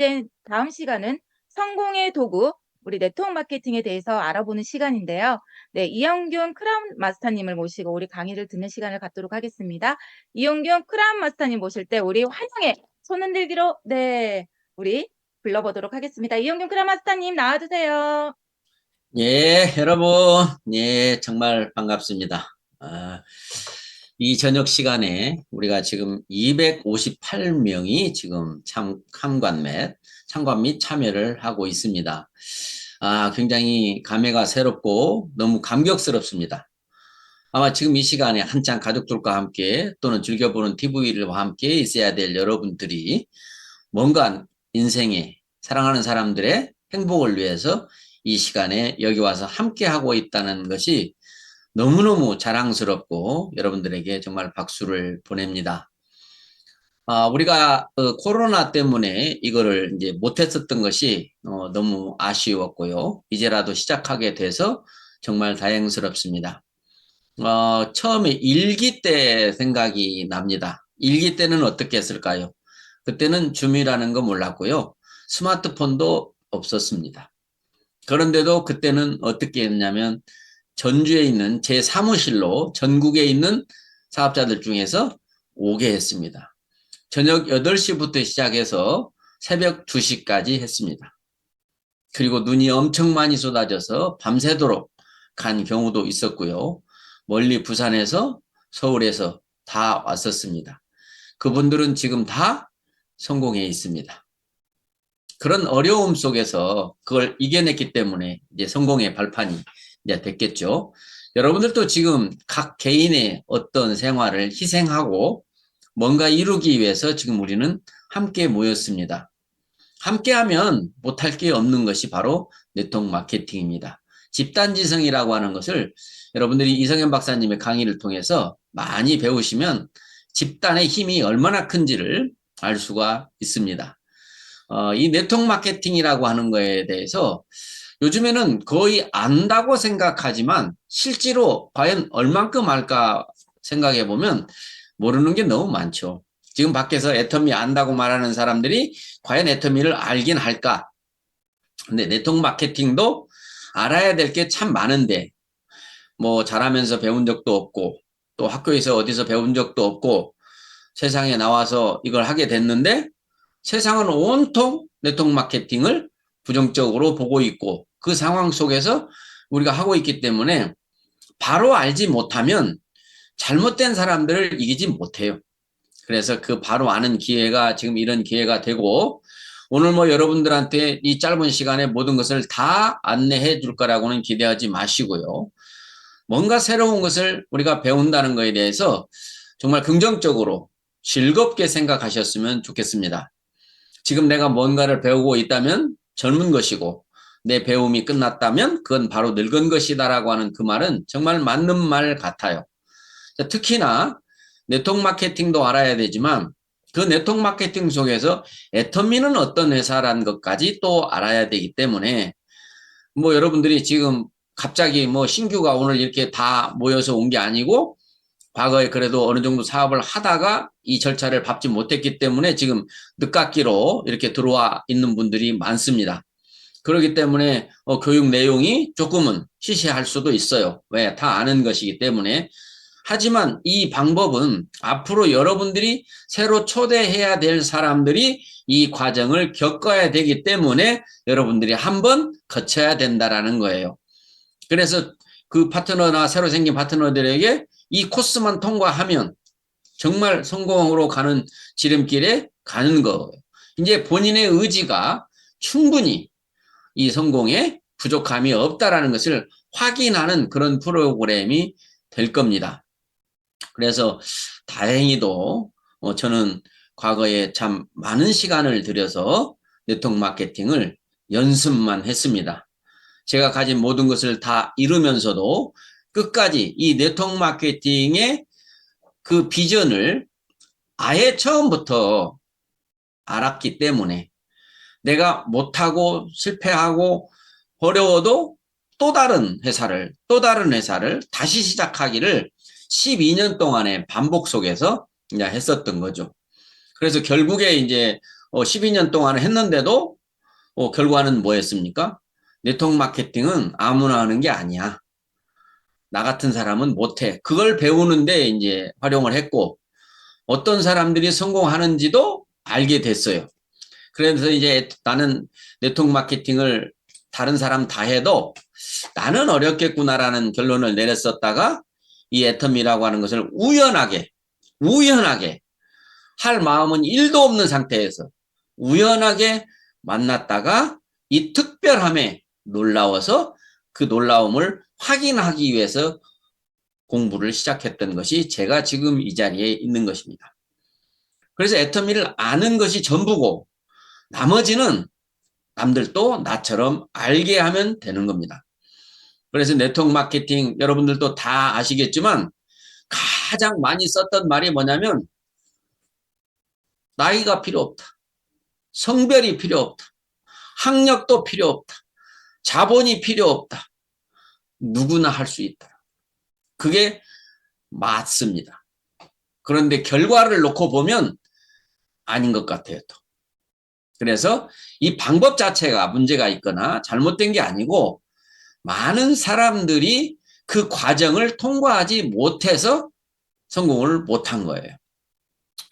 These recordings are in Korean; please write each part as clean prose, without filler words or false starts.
이제 다음 시간은 성공의 도구, 우리 네트워크 마케팅에 대해서 알아보는 시간인데요. 네, 이영균 크라운 마스터님을 모시고 우리 강의를 듣는 시간을 갖도록 하겠습니다. 이영균 크라운 마스터님 모실 때 우리 환영의 손 흔들기로 네, 우리 불러보도록 하겠습니다. 이영균 크라운 마스터님 나와주세요. 예, 여러분, 예, 정말 반갑습니다. 이 저녁 시간에 우리가 지금 258명이 지금 참관 및 참여를 하고 있습니다. 굉장히 감회가 새롭고 너무 감격스럽습니다. 아마 지금 이 시간에 한창 가족들과 함께 또는 즐겨보는 TV와 함께 있어야 될 여러분들이 뭔가 인생에 사랑하는 사람들의 행복을 위해서 이 시간에 여기 와서 함께 하고 있다는 것이 너무너무 자랑스럽고 여러분들에게 정말 박수를 보냅니다. 우리가 코로나 때문에 이거를 이제 못했었던 것이 너무 아쉬웠고요. 이제라도 시작하게 돼서 정말 다행스럽습니다. 처음에 일기 때 생각이 납니다. 일기 때는 어떻게 했을까요? 그때는 줌이라는 거 몰랐고요. 스마트폰도 없었습니다. 그런데도 그때는 어떻게 했냐면 전주에 있는 제 사무실로 전국에 있는 사업자들 중에서 오게 했습니다. 저녁 8시부터 시작해서 새벽 2시까지 했습니다. 그리고 눈이 엄청 많이 쏟아져서 밤새도록 간 경우도 있었고요. 멀리 부산에서 서울에서 다 왔었습니다. 그분들은 지금 다 성공해 있습니다. 그런 어려움 속에서 그걸 이겨냈기 때문에 이제 성공의 발판이 이제 됐겠죠. 여러분들도 지금 각 개인의 어떤 생활을 희생하고 뭔가 이루기 위해서 지금 우리는 함께 모였습니다. 함께하면 못할 게 없는 것이 바로 네트워크 마케팅입니다. 집단지성이라고 하는 것을 여러분들이 이성현 박사님의 강의를 통해서 많이 배우시면 집단의 힘이 얼마나 큰지를 알 수가 있습니다. 이 네트워크 마케팅이라고 하는 거에 대해서 요즘에는 거의 안다고 생각하지만 실제로 과연 얼만큼 알까 생각해 보면 모르는 게 너무 많죠. 지금 밖에서 애터미 안다고 말하는 사람들이 과연 애터미를 알긴 할까? 근데 네트워크 마케팅도 알아야 될 게 참 많은데 뭐 잘하면서 배운 적도 없고 또 학교에서 어디서 배운 적도 없고 세상에 나와서 이걸 하게 됐는데 세상은 온통 네트워크 마케팅을 부정적으로 보고 있고 그 상황 속에서 우리가 하고 있기 때문에 바로 알지 못하면 잘못된 사람들을 이기지 못해요. 그래서 그 바로 아는 기회가 지금 이런 기회가 되고 오늘 뭐 여러분들한테 이 짧은 시간에 모든 것을 다 안내해 줄 거라고는 기대하지 마시고요. 뭔가 새로운 것을 우리가 배운다는 것에 대해서 정말 긍정적으로 즐겁게 생각하셨으면 좋겠습니다. 지금 내가 뭔가를 배우고 있다면 젊은 것이고 내 배움이 끝났다면 그건 바로 늙은 것이다라고 하는 그 말은 정말 맞는 말 같아요. 특히나 네트워크 마케팅도 알아야 되지만 그 네트워크 마케팅 속에서 애터미는 어떤 회사라는 것까지 또 알아야 되기 때문에 뭐 여러분들이 지금 갑자기 뭐 신규가 오늘 이렇게 다 모여서 온 게 아니고 과거에 그래도 어느 정도 사업을 하다가 이 절차를 밟지 못했기 때문에 지금 늦깎이로 이렇게 들어와 있는 분들이 많습니다. 그렇기 때문에 교육 내용이 조금은 시시할 수도 있어요. 왜? 다 아는 것이기 때문에. 하지만 이 방법은 앞으로 여러분들이 새로 초대해야 될 사람들이 이 과정을 겪어야 되기 때문에 여러분들이 한번 거쳐야 된다라는 거예요. 그래서 그 파트너나 새로 생긴 파트너들에게 이 코스만 통과하면 정말 성공으로 가는 지름길에 가는 거예요. 이제 본인의 의지가 충분히 이 성공에 부족함이 없다라는 것을 확인하는 그런 프로그램이 될 겁니다. 그래서 다행히도 저는 과거에 참 많은 시간을 들여서 네트워크 마케팅을 연습만 했습니다. 제가 가진 모든 것을 다 이루면서도 끝까지 이 네트워크 마케팅의 그 비전을 아예 처음부터 알았기 때문에 내가 못하고 실패하고 어려워도 또 다른 회사를 다시 시작하기를 12년 동안의 반복 속에서 이제 했었던 거죠. 그래서 결국에 이제 12년 동안 했는데도 결과는 뭐였습니까? 네트워크 마케팅은 아무나 하는 게 아니야. 나 같은 사람은 못해. 그걸 배우는데 이제 활용을 했고, 어떤 사람들이 성공하는지도 알게 됐어요. 그래서 이제 나는 네트워크 마케팅을 다른 사람 다 해도 나는 어렵겠구나라는 결론을 내렸었다가 이 애텀이라고 하는 것을 우연하게 할 마음은 1도 없는 상태에서 우연하게 만났다가 이 특별함에 놀라워서 그 놀라움을 확인하기 위해서 공부를 시작했던 것이 제가 지금 이 자리에 있는 것입니다. 그래서 애터미를 아는 것이 전부고 나머지는 남들도 나처럼 알게 하면 되는 겁니다. 그래서 네트워크 마케팅 여러분들도 다 아시겠지만 가장 많이 썼던 말이 뭐냐면 나이가 필요 없다. 성별이 필요 없다. 학력도 필요 없다. 자본이 필요 없다. 누구나 할 수 있다. 그게 맞습니다. 그런데 결과를 놓고 보면 아닌 것 같아요. 또. 그래서 이 방법 자체가 문제가 있거나 잘못된 게 아니고 많은 사람들이 그 과정을 통과하지 못해서 성공을 못한 거예요.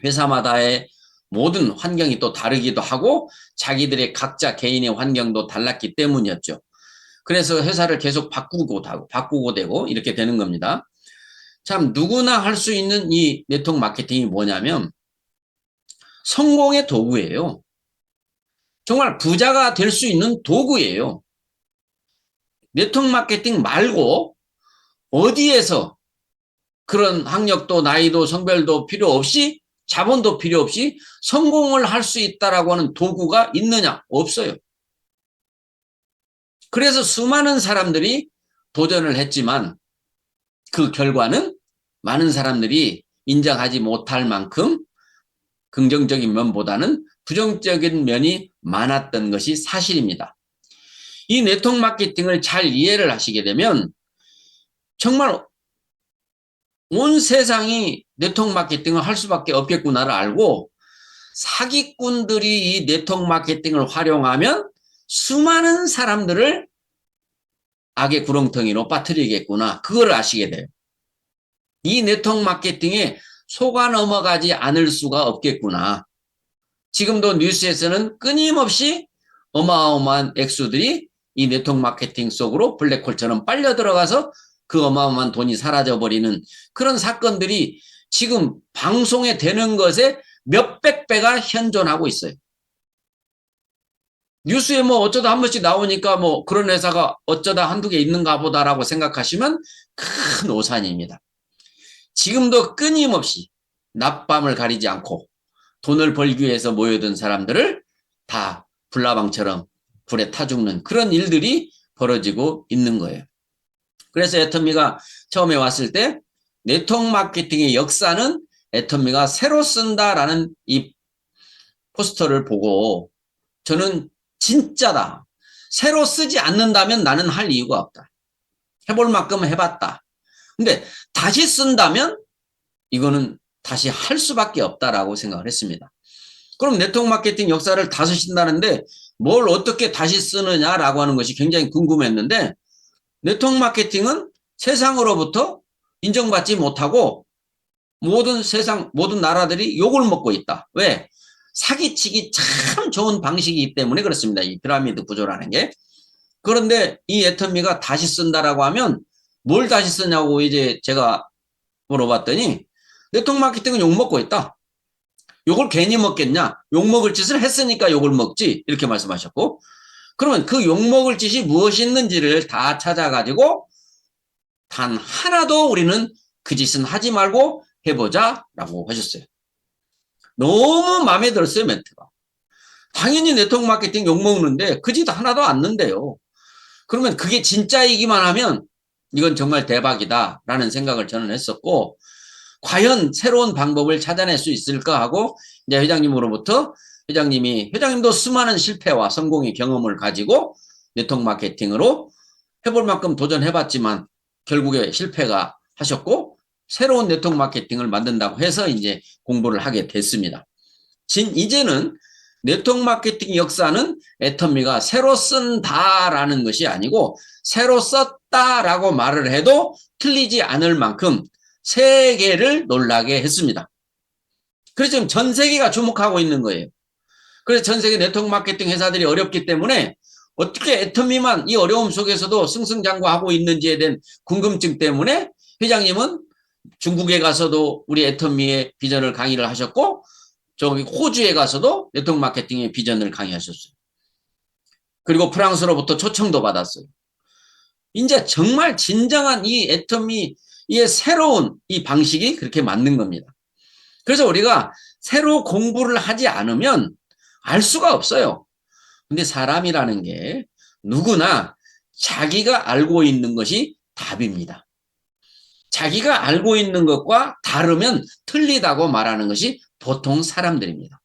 회사마다의 모든 환경이 또 다르기도 하고 자기들의 각자 개인의 환경도 달랐기 때문이었죠. 그래서 회사를 계속 바꾸고 되고 이렇게 되는 겁니다. 참 누구나 할 수 있는 이 네트워크 마케팅이 뭐냐면 성공의 도구예요. 정말 부자가 될 수 있는 도구예요. 네트워크 마케팅 말고 어디에서 그런 학력도 나이도 성별도 필요 없이 자본도 필요 없이 성공을 할 수 있다라고 하는 도구가 있느냐? 없어요. 그래서 수많은 사람들이 도전을 했지만 그 결과는 많은 사람들이 인정하지 못할 만큼 긍정적인 면보다는 부정적인 면이 많았던 것이 사실입니다. 이 네트워크 마케팅을 잘 이해를 하시게 되면 정말 온 세상이 네트워크 마케팅을 할 수밖에 없겠구나를 알고 사기꾼들이 이 네트워크 마케팅을 활용하면 수많은 사람들을 악의 구렁텅이로 빠뜨리겠구나. 그걸 아시게 돼요. 이 네트워크 마케팅에 속아 넘어가지 않을 수가 없겠구나. 지금도 뉴스에서는 끊임없이 어마어마한 액수들이 이 네트워크 마케팅 속으로 블랙홀처럼 빨려 들어가서 그 어마어마한 돈이 사라져버리는 그런 사건들이 지금 방송에 되는 것에 몇백 배가 현존하고 있어요. 뉴스에 뭐 어쩌다 한 번씩 나오니까 뭐 그런 회사가 어쩌다 한두 개 있는가 보다라고 생각하시면 큰 오산입니다. 지금도 끊임없이 낮밤을 가리지 않고 돈을 벌기 위해서 모여든 사람들을 다 불나방처럼 불에 타 죽는 그런 일들이 벌어지고 있는 거예요. 그래서 애터미가 처음에 왔을 때 네트워크 마케팅의 역사는 애터미가 새로 쓴다라는 이 포스터를 보고 저는 진짜다. 새로 쓰지 않는다면 나는 할 이유가 없다. 해볼 만큼 해봤다. 근데 다시 쓴다면 이거는 다시 할 수밖에 없다라고 생각을 했습니다. 그럼 네트워크 마케팅 역사를 다시 쓴다는데 뭘 어떻게 다시 쓰느냐라고 하는 것이 굉장히 궁금했는데 네트워크 마케팅은 세상으로부터 인정받지 못하고 모든 나라들이 욕을 먹고 있다. 왜? 사기치기 참 좋은 방식이기 때문에 그렇습니다. 이 피라미드 구조라는 게. 그런데 이 애터미가 다시 쓴다라고 하면 뭘 다시 쓰냐고 이제 제가 물어봤더니 네트워크 마케팅은 욕 먹고 있다. 욕을 괜히 먹겠냐? 욕 먹을 짓을 했으니까 욕을 먹지. 이렇게 말씀하셨고 그러면 그 욕 먹을 짓이 무엇이 있는지를 다 찾아가지고 단 하나도 우리는 그 짓은 하지 말고 해보자 라고 하셨어요. 너무 마음에 들었어요, 멘트가. 당연히 네트워크 마케팅 욕먹는데 그 짓 하나도 안 는데요. 그러면 그게 진짜이기만 하면 이건 정말 대박이다 라는 생각을 저는 했었고 과연 새로운 방법을 찾아낼 수 있을까 하고 이제 회장님도 수많은 실패와 성공의 경험을 가지고 네트워크 마케팅으로 해볼 만큼 도전해봤지만 결국에 실패가 하셨고 새로운 네트워크 마케팅을 만든다고 해서 이제 공부를 하게 됐습니다. 이제는 네트워크 마케팅 역사는 애터미가 새로 쓴다라는 것이 아니고 새로 썼다라고 말을 해도 틀리지 않을 만큼 세계를 놀라게 했습니다. 그래서 지금 전 세계가 주목하고 있는 거예요. 그래서 전 세계 네트워크 마케팅 회사들이 어렵기 때문에 어떻게 애터미만 이 어려움 속에서도 승승장구하고 있는지에 대한 궁금증 때문에 회장님은 중국에 가서도 우리 애터미의 비전을 강의를 하셨고 저기 호주에 가서도 네트워크 마케팅의 비전을 강의하셨어요. 그리고 프랑스로부터 초청도 받았어요. 이제 정말 진정한 이 애터미의 새로운 이 방식이 그렇게 맞는 겁니다. 그래서 우리가 새로 공부를 하지 않으면 알 수가 없어요. 근데 사람이라는 게 누구나 자기가 알고 있는 것이 답입니다. 자기가 알고 있는 것과 다르면 틀리다고 말하는 것이 보통 사람들입니다.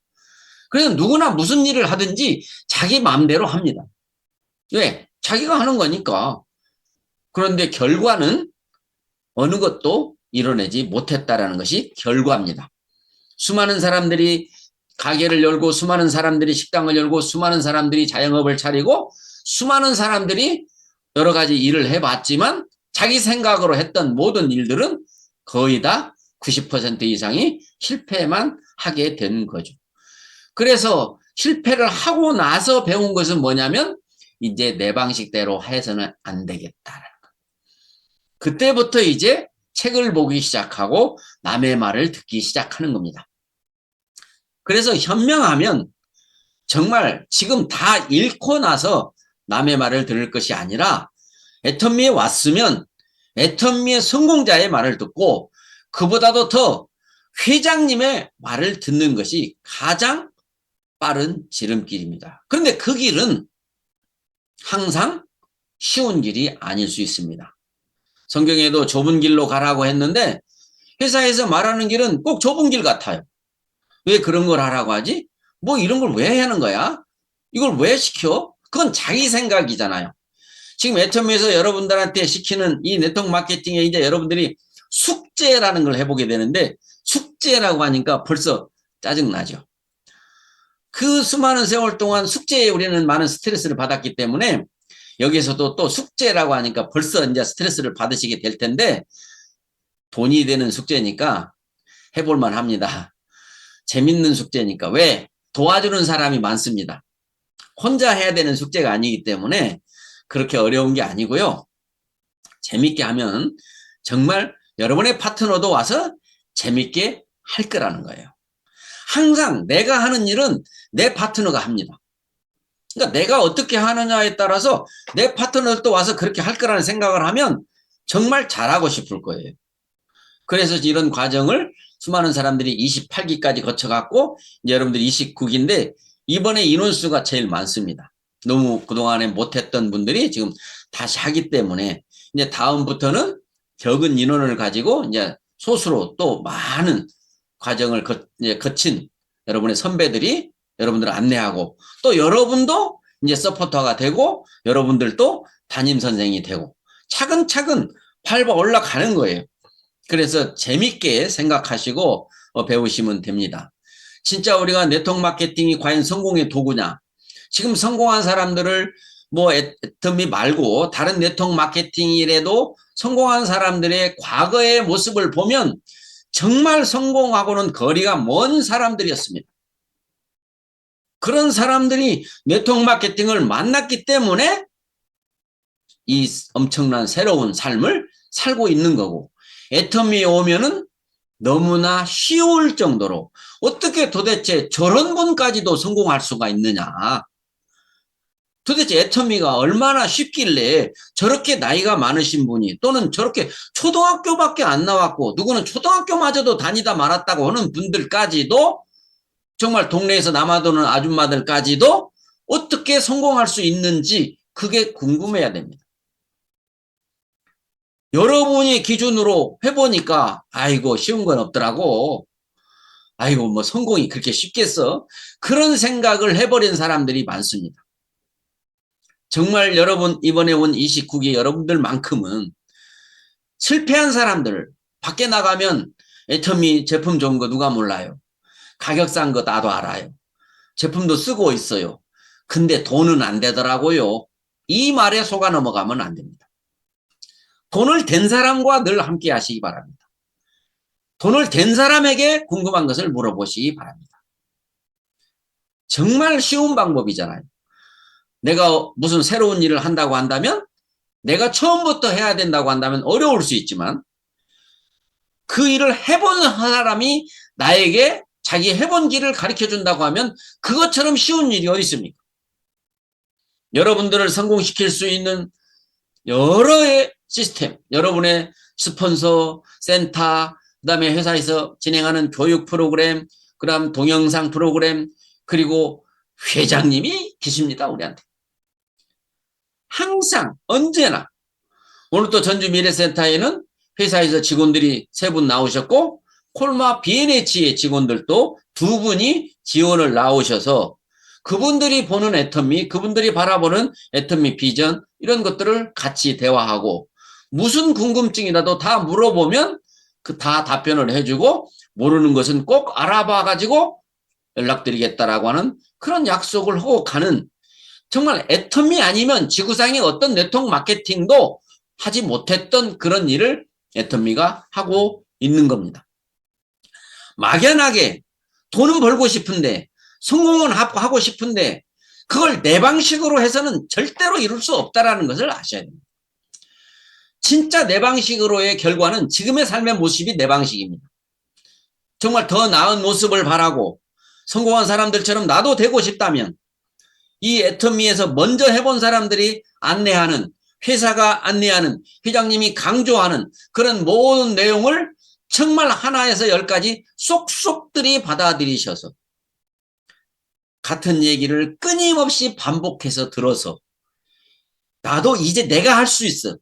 그래서 누구나 무슨 일을 하든지 자기 마음대로 합니다. 왜? 자기가 하는 거니까. 그런데 결과는 어느 것도 이뤄내지 못했다라는 것이 결과입니다. 수많은 사람들이 가게를 열고 수많은 사람들이 식당을 열고 수많은 사람들이 자영업을 차리고 수많은 사람들이 여러 가지 일을 해봤지만 자기 생각으로 했던 모든 일들은 거의 다 90% 이상이 실패만 하게 된 거죠. 그래서 실패를 하고 나서 배운 것은 뭐냐면 이제 내 방식대로 해서는 안 되겠다. 그때부터 이제 책을 보기 시작하고 남의 말을 듣기 시작하는 겁니다. 그래서 현명하면 정말 지금 다 읽고 나서 남의 말을 들을 것이 아니라 애터미에 왔으면 애터미의 성공자의 말을 듣고 그보다도 더 회장님의 말을 듣는 것이 가장 빠른 지름길입니다. 그런데 그 길은 항상 쉬운 길이 아닐 수 있습니다. 성경에도 좁은 길로 가라고 했는데 회사에서 말하는 길은 꼭 좁은 길 같아요. 왜 그런 걸 하라고 하지? 뭐 이런 걸 왜 하는 거야? 이걸 왜 시켜? 그건 자기 생각이잖아요. 지금 애터미에서 여러분들한테 시키는 이 네트워크 마케팅에 이제 여러분들이 숙제라는 걸 해보게 되는데 숙제라고 하니까 벌써 짜증나죠. 그 수많은 세월 동안 숙제에 우리는 많은 스트레스를 받았기 때문에 여기서도 또 숙제라고 하니까 벌써 이제 스트레스를 받으시게 될 텐데 돈이 되는 숙제니까 해볼만 합니다. 재밌는 숙제니까. 왜? 도와주는 사람이 많습니다. 혼자 해야 되는 숙제가 아니기 때문에 그렇게 어려운 게 아니고요. 재밌게 하면 정말 여러분의 파트너도 와서 재밌게 할 거라는 거예요. 항상 내가 하는 일은 내 파트너가 합니다. 그러니까 내가 어떻게 하느냐에 따라서 내 파트너도 와서 그렇게 할 거라는 생각을 하면 정말 잘하고 싶을 거예요. 그래서 이런 과정을 수많은 사람들이 28기까지 거쳐갔고 이제 여러분들이 29기인데 이번에 인원수가 제일 많습니다. 너무 그동안에 못했던 분들이 지금 다시 하기 때문에 이제 다음부터는 적은 인원을 가지고 이제 소수로 또 많은 과정을 거친 여러분의 선배들이 여러분들을 안내하고 또 여러분도 이제 서포터가 되고 여러분들도 담임 선생이 되고 차근차근 밟아 올라가는 거예요. 그래서 재밌게 생각하시고 배우시면 됩니다. 진짜 우리가 네트워크 마케팅이 과연 성공의 도구냐? 지금 성공한 사람들을 뭐 애터미 말고 다른 네트워크 마케팅이라도 성공한 사람들의 과거의 모습을 보면 정말 성공하고는 거리가 먼 사람들이었습니다. 그런 사람들이 네트워크 마케팅을 만났기 때문에 이 엄청난 새로운 삶을 살고 있는 거고 애터미에 오면은 너무나 쉬울 정도로 어떻게 도대체 저런 분까지도 성공할 수가 있느냐. 도대체 애터미가 얼마나 쉽길래 저렇게 나이가 많으신 분이 또는 저렇게 초등학교밖에 안 나왔고 누구는 초등학교마저도 다니다 말았다고 하는 분들까지도 정말 동네에서 남아도는 아줌마들까지도 어떻게 성공할 수 있는지 그게 궁금해야 됩니다. 여러분이 기준으로 해보니까 아이고 쉬운 건 없더라고. 아이고 뭐 성공이 그렇게 쉽겠어? 그런 생각을 해버린 사람들이 많습니다. 정말 여러분 이번에 온 29기 여러분들만큼은 실패한 사람들 밖에 나가면 애터미 제품 좋은 거 누가 몰라요. 가격 싼 거 나도 알아요. 제품도 쓰고 있어요. 근데 돈은 안 되더라고요. 이 말에 속아 넘어가면 안 됩니다. 돈을 댄 사람과 늘 함께 하시기 바랍니다. 돈을 댄 사람에게 궁금한 것을 물어보시기 바랍니다. 정말 쉬운 방법이잖아요. 내가 무슨 새로운 일을 한다고 한다면 내가 처음부터 해야 된다고 한다면 어려울 수 있지만 그 일을 해본 사람이 나에게 자기 해본 길을 가르쳐 준다고 하면 그것처럼 쉬운 일이 어디 있습니까? 여러분들을 성공시킬 수 있는 여러의 시스템, 여러분의 스폰서, 센터, 그다음에 회사에서 진행하는 교육 프로그램, 그다음 동영상 프로그램, 그리고 회장님이 계십니다, 우리한테. 항상 언제나 오늘 또 전주 미래센터에는 회사에서 직원들이 3분 나오셨고 콜마 B&H의 직원들도 2분이 지원을 나오셔서 그분들이 보는 애터미, 그분들이 바라보는 애터미 비전 이런 것들을 같이 대화하고 무슨 궁금증이라도 다 물어보면 그 다 답변을 해주고 모르는 것은 꼭 알아봐 가지고 연락드리겠다라고 하는 그런 약속을 하고 가는 정말 애터미 아니면 지구상의 어떤 네트워크 마케팅도 하지 못했던 그런 일을 애터미가 하고 있는 겁니다. 막연하게 돈은 벌고 싶은데 성공은 하고 싶은데 그걸 내 방식으로 해서는 절대로 이룰 수 없다는 것을 아셔야 됩니다. 진짜 내 방식으로의 결과는 지금의 삶의 모습이 내 방식입니다. 정말 더 나은 모습을 바라고 성공한 사람들처럼 나도 되고 싶다면 이 애터미에서 먼저 해본 사람들이 안내하는 회사가 안내하는 회장님이 강조하는 그런 모든 내용을 정말 하나에서 10가지 쏙쏙들이 받아들이셔서 같은 얘기를 끊임없이 반복해서 들어서 나도 이제 내가 할 수 있어.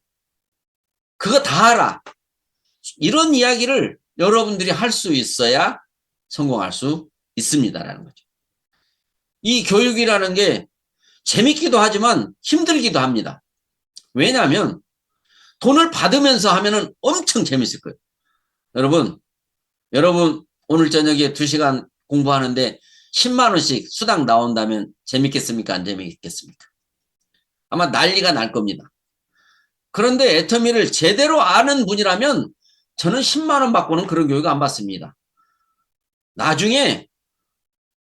그거 다 알아. 이런 이야기를 여러분들이 할 수 있어야 성공할 수 있습니다라는 거죠. 이 교육이라는 게 재밌기도 하지만 힘들기도 합니다. 왜냐하면 돈을 받으면서 하면은 엄청 재밌을 거예요. 여러분 오늘 저녁에 2시간 공부하는데 10만 원씩 수당 나온다면 재밌겠습니까? 안 재밌겠습니까? 아마 난리가 날 겁니다. 그런데 애터미를 제대로 아는 분이라면 저는 10만 원 받고는 그런 교육 안 받습니다. 나중에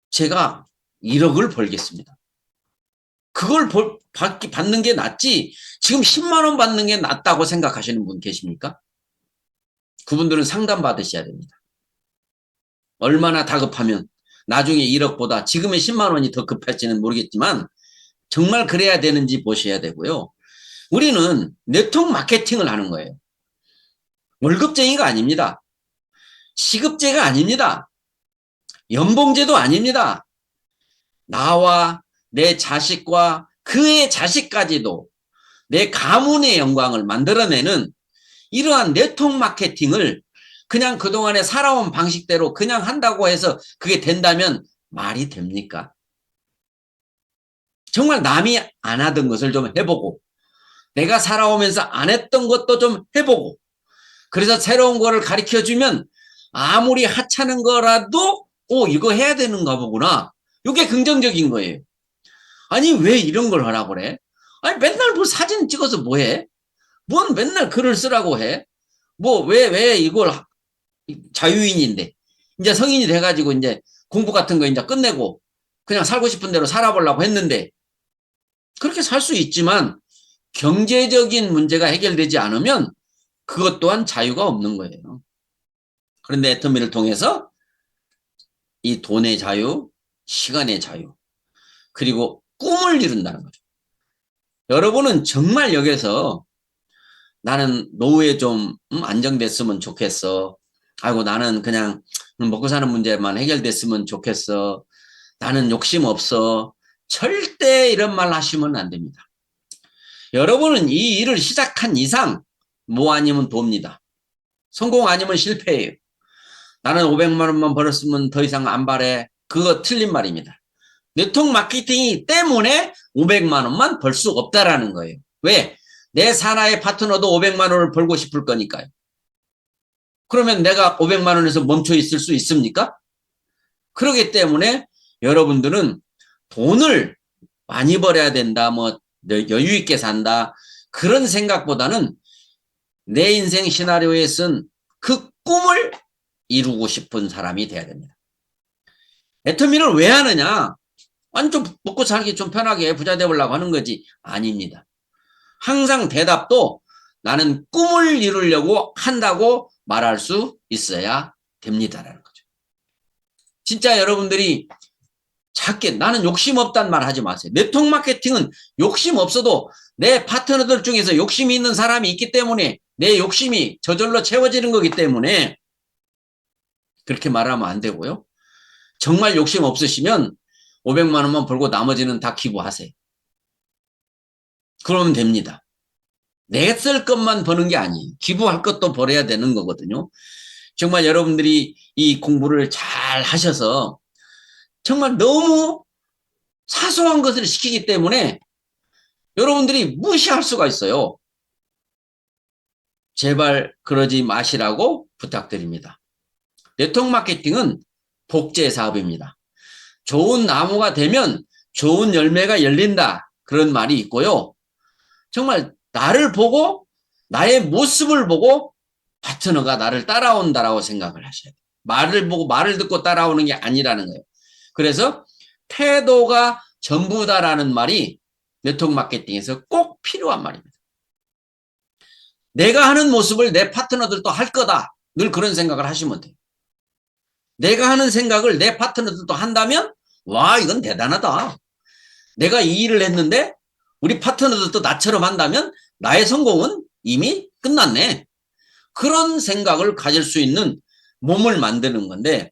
제가 1억을 벌겠습니다. 그걸 받는 게 낫지 지금 10만 원 받는 게 낫다고 생각하시는 분 계십니까? 그분들은 상담 받으셔야 됩니다. 얼마나 다급하면 나중에 1억보다 지금의 10만 원이 더 급할지는 모르겠지만 정말 그래야 되는지 보셔야 되고요. 우리는 네트워크 마케팅을 하는 거예요. 월급쟁이가 아닙니다. 시급제가 아닙니다. 연봉제도 아닙니다. 나와 내 자식과 그의 자식까지도 내 가문의 영광을 만들어내는 이러한 네트워크 마케팅을 그냥 그동안에 살아온 방식대로 그냥 한다고 해서 그게 된다면 말이 됩니까? 정말 남이 안 하던 것을 좀 해보고 내가 살아오면서 안 했던 것도 좀 해보고 그래서 새로운 거를 가르쳐주면 아무리 하찮은 거라도 이거 해야 되는가 보구나. 이게 긍정적인 거예요. 아니 왜 이런 걸 하라고 그래? 아니 맨날 뭐 사진 찍어서 뭐해? 뭔 맨날 글을 쓰라고 해? 뭐 왜 이걸 자유인인데 이제 성인이 돼가지고 이제 공부 같은 거 이제 끝내고 그냥 살고 싶은 대로 살아보려고 했는데 그렇게 살 수 있지만 경제적인 문제가 해결되지 않으면 그것 또한 자유가 없는 거예요. 그런데 애터미를 통해서 이 돈의 자유, 시간의 자유, 그리고 꿈을 이룬다는 거죠. 여러분은 정말 여기서 나는 노후에 좀 안정됐으면 좋겠어. 아이고 나는 그냥 먹고 사는 문제만 해결됐으면 좋겠어. 나는 욕심 없어. 절대 이런 말 하시면 안 됩니다. 여러분은 이 일을 시작한 이상 뭐 아니면 돕니다. 성공 아니면 실패예요. 나는 500만 원만 벌었으면 더 이상 안 바래. 그거 틀린 말입니다. 네트워크 마케팅이 때문에 500만 원만 벌 수 없다라는 거예요. 왜? 내 사나의 파트너도 500만 원을 벌고 싶을 거니까요. 그러면 내가 500만 원에서 멈춰 있을 수 있습니까? 그렇기 때문에 여러분들은 돈을 많이 벌어야 된다, 뭐 여유 있게 산다, 그런 생각보다는 내 인생 시나리오에 쓴 그 꿈을 이루고 싶은 사람이 돼야 됩니다. 애터미를 왜 하느냐? 완전 먹고 살기 좀 편하게 부자 되보려고 하는 거지. 아닙니다. 항상 대답도 나는 꿈을 이루려고 한다고 말할 수 있어야 됩니다라는 거죠. 진짜 여러분들이 작게 나는 욕심 없단 말 하지 마세요. 네트워크 마케팅은 욕심 없어도 내 파트너들 중에서 욕심이 있는 사람이 있기 때문에 내 욕심이 저절로 채워지는 거기 때문에 그렇게 말하면 안 되고요. 정말 욕심 없으시면 500만 원만 벌고 나머지는 다 기부하세요. 그러면 됩니다. 내 쓸 것만 버는 게 아니에요. 기부할 것도 벌어야 되는 거거든요. 정말 여러분들이 이 공부를 잘 하셔서 정말 너무 사소한 것을 시키기 때문에 여러분들이 무시할 수가 있어요. 제발 그러지 마시라고 부탁드립니다. 네트워크 마케팅은 복제 사업입니다. 좋은 나무가 되면 좋은 열매가 열린다, 그런 말이 있고요. 정말 나를 보고 나의 모습을 보고 파트너가 나를 따라온다라고 생각을 하셔야 돼요. 말을 보고 말을 듣고 따라오는 게 아니라는 거예요. 그래서 태도가 전부다라는 말이 네트워크 마케팅에서 꼭 필요한 말입니다. 내가 하는 모습을 내 파트너들도 할 거다, 늘 그런 생각을 하시면 돼요. 내가 하는 생각을 내 파트너들도 한다면 와, 이건 대단하다. 내가 이 일을 했는데 우리 파트너들도 나처럼 한다면 나의 성공은 이미 끝났네. 그런 생각을 가질 수 있는 몸을 만드는 건데,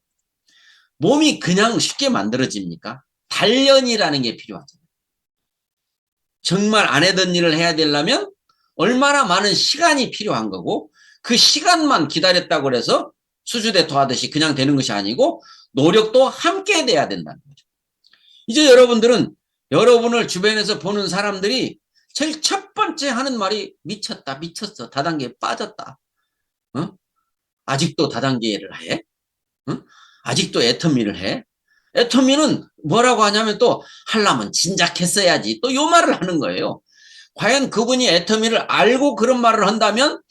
몸이 그냥 쉽게 만들어집니까? 단련이라는 게 필요하죠. 정말 안 하던 일을 해야 되려면 얼마나 많은 시간이 필요한 거고, 그 시간만 기다렸다고 해서 수주대토 하듯이 그냥 되는 것이 아니고 노력도 함께 돼야 된다는 거죠. 이제 여러분들은 여러분을 주변에서 보는 사람들이 제일 첫 번째 하는 말이 미쳤다, 미쳤어, 다단계에 빠졌다. 어? 아직도 다단계를 해? 어? 아직도 애터미를 해? 애터미는 뭐라고 하냐면 또 하려면 진작 했어야지, 또 요 말을 하는 거예요. 과연 그분이 애터미를 알고 그런 말을 한다면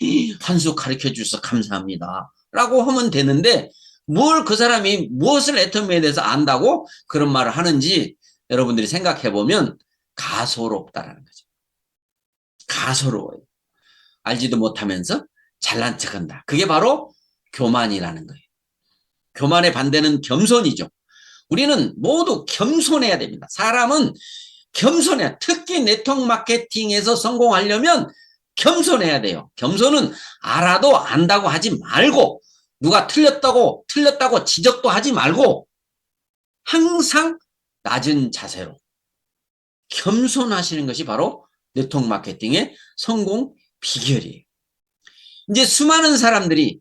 한 수 가르쳐 주셔서 감사합니다 라고 하면 되는데, 뭘 그 사람이 무엇을 애터미에 대해서 안다고 그런 말을 하는지 여러분들이 생각해 보면 가소롭다라는 거죠. 가소로워요. 알지도 못하면서 잘난 척한다. 그게 바로 교만이라는 거예요. 교만의 반대는 겸손이죠. 우리는 모두 겸손해야 됩니다. 사람은 겸손해야, 특히 네트워크 마케팅에서 성공하려면 겸손해야 돼요. 겸손은 알아도 안다고 하지 말고, 누가 틀렸다고 지적도 하지 말고 항상 낮은 자세로 겸손하시는 것이 바로 네트워크 마케팅의 성공 비결이에요. 이제 수많은 사람들이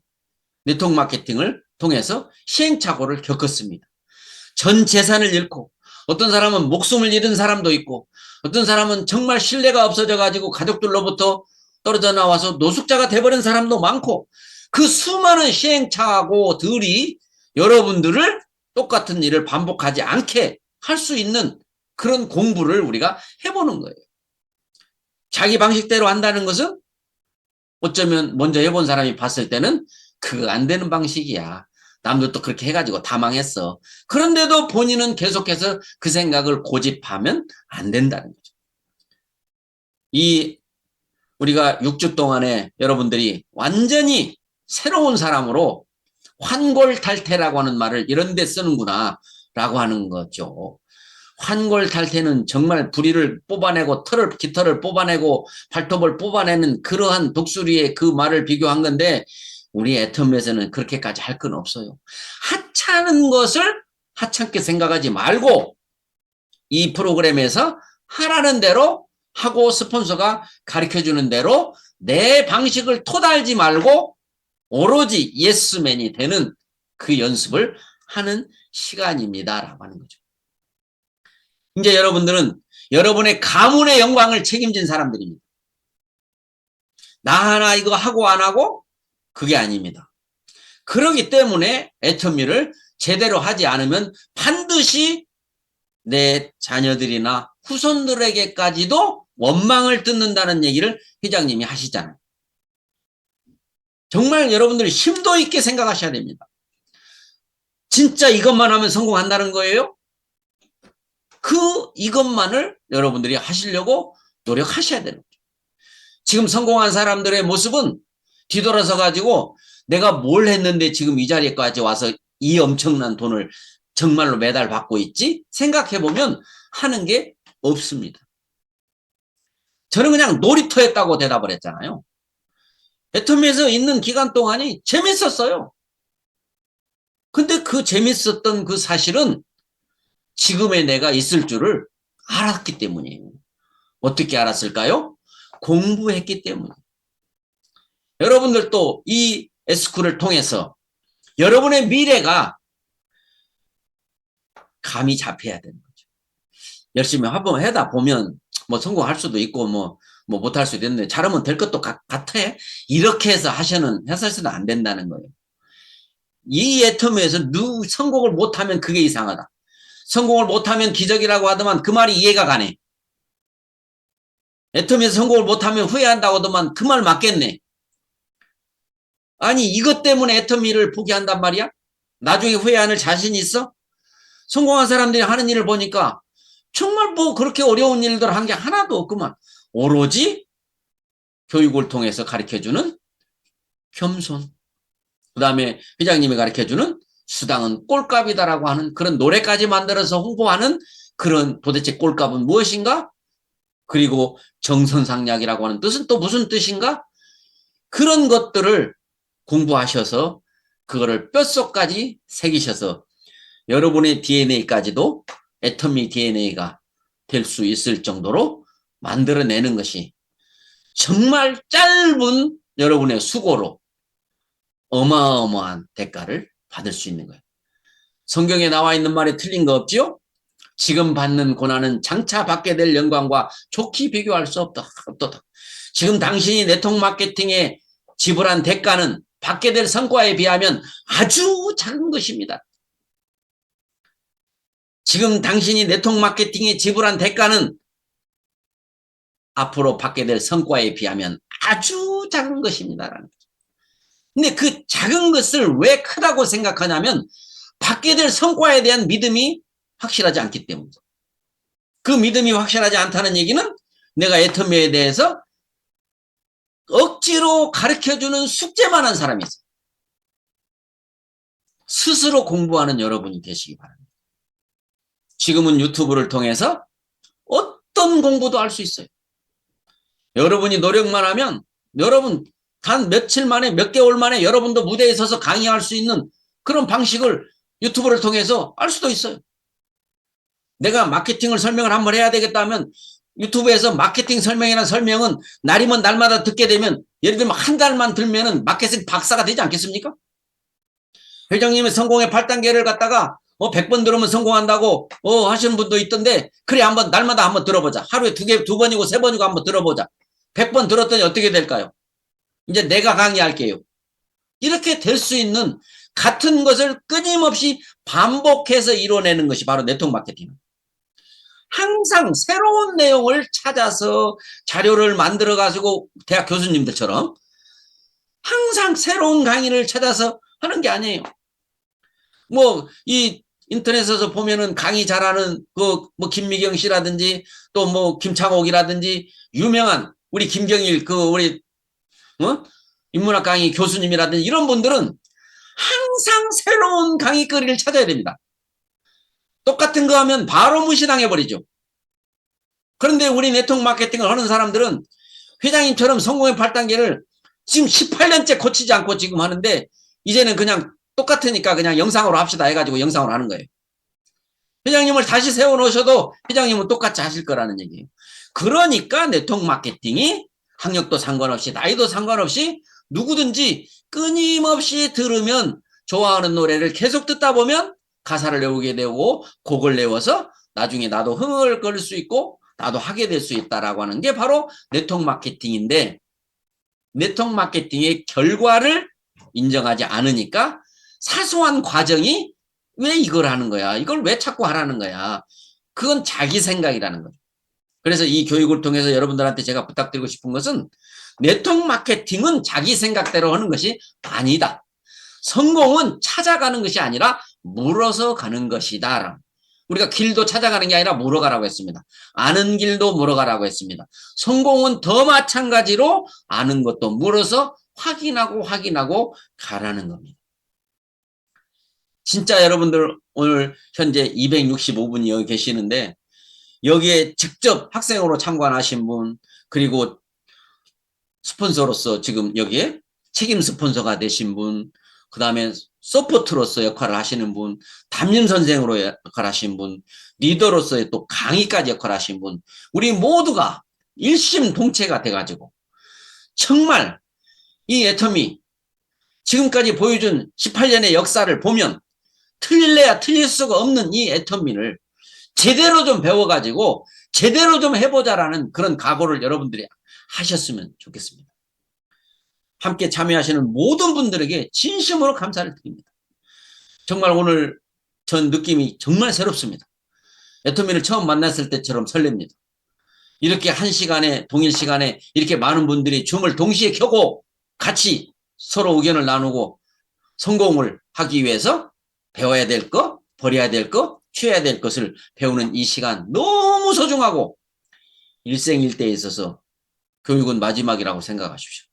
네트워크 마케팅을 통해서 시행착오를 겪었습니다. 전 재산을 잃고, 어떤 사람은 목숨을 잃은 사람도 있고, 어떤 사람은 정말 신뢰가 없어져 가지고 가족들로부터 떨어져 나와서 노숙자가 돼버린 사람도 많고, 그 수많은 시행착오들이 여러분들을 똑같은 일을 반복하지 않게 할 수 있는 그런 공부를 우리가 해보는 거예요. 자기 방식대로 한다는 것은 어쩌면 먼저 해본 사람이 봤을 때는 그거 안 되는 방식이야, 남들도 그렇게 해가지고 다 망했어, 그런데도 본인은 계속해서 그 생각을 고집하면 안 된다는 거죠. 우리가 6주 동안에 여러분들이 완전히 새로운 사람으로, 환골탈태라고 하는 말을 이런 데 쓰는구나 라고 하는 거죠. 환골탈태는 정말 부리를 뽑아내고 깃털을 뽑아내고 발톱을 뽑아내는 그러한 독수리의 그 말을 비교한 건데, 우리 애터미에서는 그렇게까지 할 건 없어요. 하찮은 것을 하찮게 생각하지 말고 이 프로그램에서 하라는 대로 하고, 스폰서가 가르쳐주는 대로 내 방식을 토달지 말고 오로지 예스맨이 되는 그 연습을 하는 시간입니다라고 하는 거죠. 이제 여러분들은 여러분의 가문의 영광을 책임진 사람들입니다. 나 하나 이거 하고 안 하고 그게 아닙니다. 그렇기 때문에 애터미를 제대로 하지 않으면 반드시 내 자녀들이나 후손들에게까지도 원망을 듣는다는 얘기를 회장님이 하시잖아요. 정말 여러분들이 심도 있게 생각하셔야 됩니다. 진짜 이것만 하면 성공한다는 거예요? 이것만을 여러분들이 하시려고 노력하셔야 되는 거죠. 지금 성공한 사람들의 모습은 뒤돌아서 가지고 내가 뭘 했는데 지금 이 자리까지 와서 이 엄청난 돈을 정말로 매달 받고 있지? 생각해보면 하는 게 없습니다. 저는 그냥 놀이터였다고 대답을 했잖아요. 애터미에서 있는 기간 동안이 재밌었어요. 근데 그 재밌었던 그 사실은 지금의 내가 있을 줄을 알았기 때문이에요. 어떻게 알았을까요? 공부했기 때문이에요. 여러분들도 이 에스쿨을 통해서 여러분의 미래가 감이 잡혀야 되는 거죠. 열심히 한번 해다 보면 뭐 성공할 수도 있고 뭐 못할 수도 있는데 잘하면 될 것도 같아. 이렇게 해서 하셔서는 안 된다는 거예요. 이 애터미에서 성공을 못하면 그게 이상하다. 성공을 못하면 기적이라고 하더만 그 말이 이해가 가네. 애터미에서 성공을 못하면 후회한다고 하더만 그 말 맞겠네. 아니 이것 때문에 애터미를 포기한단 말이야? 나중에 후회하는 자신 있어? 성공한 사람들이 하는 일을 보니까 정말 뭐 그렇게 어려운 일들 한 게 하나도 없구만. 오로지 교육을 통해서 가르쳐주는 겸손. 그 다음에 회장님이 가르쳐주는 수당은 꼴값이다라고 하는 그런 노래까지 만들어서 홍보하는 그런 도대체 꼴값은 무엇인가? 그리고 정선상략이라고 하는 뜻은 또 무슨 뜻인가? 그런 것들을 공부하셔서 그거를 뼛속까지 새기셔서 여러분의 DNA까지도 애터미 DNA가 될 수 있을 정도로 만들어내는 것이 정말 짧은 여러분의 수고로 어마어마한 대가를 받을 수 있는 거예요. 성경에 나와 있는 말에 틀린 거 없지요? 지금 받는 고난은 장차 받게 될 영광과 좋게 비교할 수 없다. 지금 당신이 네트워크 마케팅에 지불한 대가는 받게 될 성과에 비하면 아주 작은 것입니다. 지금 당신이 네트워크 마케팅에 지불한 대가는 앞으로 받게 될 성과에 비하면 아주 작은 것입니다. 근데 그 작은 것을 왜 크다고 생각하냐면 받게 될 성과에 대한 믿음이 확실하지 않기 때문이죠. 그 믿음이 확실하지 않다는 얘기는 내가 애터미에 대해서 억지로 가르쳐주는 숙제만 한 사람이 있어요. 스스로 공부하는 여러분이 되시기 바랍니다. 지금은 유튜브를 통해서 어떤 공부도 할 수 있어요. 여러분이 노력만 하면 여러분 단 며칠 만에 몇 개월 만에 여러분도 무대에 서서 강의할 수 있는 그런 방식을 유튜브를 통해서 알 수도 있어요. 내가 마케팅을 설명을 한번 해야 되겠다 하면 유튜브에서 마케팅 설명이라는 설명은 날이면 날마다 듣게 되면 예를 들면 한 달만 들면은 마케팅 박사가 되지 않겠습니까? 회장님의 성공의 8단계를 갖다가 100번 들으면 성공한다고 하시는 분도 있던데 그래 한번 날마다 한번 들어보자. 하루에 두 번이고 세 번이고 한번 들어보자. 100번 들었더니 어떻게 될까요? 이제 내가 강의할게요. 이렇게 될 수 있는 같은 것을 끊임없이 반복해서 이뤄내는 것이 바로 네트워크 마케팅. 항상 새로운 내용을 찾아서 자료를 만들어 가지고 대학 교수님들처럼 항상 새로운 강의를 찾아서 하는 게 아니에요. 뭐 이 인터넷에서 보면은 강의 잘하는 뭐 김미경 씨라든지 또 뭐 김창옥이라든지 유명한 우리 김경일 우리 인문학 강의 교수님이라든지 이런 분들은 항상 새로운 강의거리를 찾아야 됩니다. 똑같은 거 하면 바로 무시당해 버리죠. 그런데 우리 네트워크 마케팅을 하는 사람들은 회장님처럼 성공의 8단계를 지금 18년째 고치지 않고 지금 하는데 이제는 그냥 똑같으니까 그냥 영상으로 합시다 해가지고 영상으로 하는 거예요. 회장님을 다시 세워놓으셔도 회장님은 똑같이 하실 거라는 얘기예요. 그러니까 네트워크 마케팅이 학력도 상관없이 나이도 상관없이 누구든지 끊임없이 들으면 좋아하는 노래를 계속 듣다 보면 가사를 외우게 되고 곡을 외워서 나중에 나도 흥얼거릴 수 있고 나도 하게 될 수 있다라고 하는 게 바로 네트워크 마케팅인데 네트워크 마케팅의 결과를 인정하지 않으니까 사소한 과정이 왜 이걸 하는 거야? 이걸 왜 자꾸 하라는 거야? 그건 자기 생각이라는 거죠. 그래서 이 교육을 통해서 여러분들한테 제가 부탁드리고 싶은 것은 네트워크 마케팅은 자기 생각대로 하는 것이 아니다. 성공은 찾아가는 것이 아니라 물어서 가는 것이다. 우리가 길도 찾아가는 게 아니라 물어가라고 했습니다. 아는 길도 물어가라고 했습니다. 성공은 더 마찬가지로 아는 것도 물어서 확인하고 가라는 겁니다. 진짜 여러분들 오늘 현재 265분이 여기 계시는데 여기에 직접 학생으로 참관하신 분, 그리고 스폰서로서 지금 여기에 책임 스폰서가 되신 분, 그 다음에 서포트로서 역할을 하시는 분, 담임 선생으로 역할을 하신 분, 리더로서의 또 강의까지 역할을 하신 분, 우리 모두가 일심동체가 돼가지고 정말 이 애터미 지금까지 보여준 18년의 역사를 보면 틀릴래야 틀릴 수가 없는 이 애터미를 제대로 좀 배워가지고 제대로 좀 해보자라는 그런 각오를 여러분들이 하셨으면 좋겠습니다. 함께 참여하시는 모든 분들에게 진심으로 감사를 드립니다. 정말 오늘 전 느낌이 정말 새롭습니다. 애터미를 처음 만났을 때처럼 설렙니다. 이렇게 한 시간에 동일 시간에 이렇게 많은 분들이 줌을 동시에 켜고 같이 서로 의견을 나누고 성공을 하기 위해서 배워야 될 것, 버려야 될 것, 취해야 될 것을 배우는 이 시간 너무 소중하고 일생일대에 있어서 교육은 마지막이라고 생각하십시오.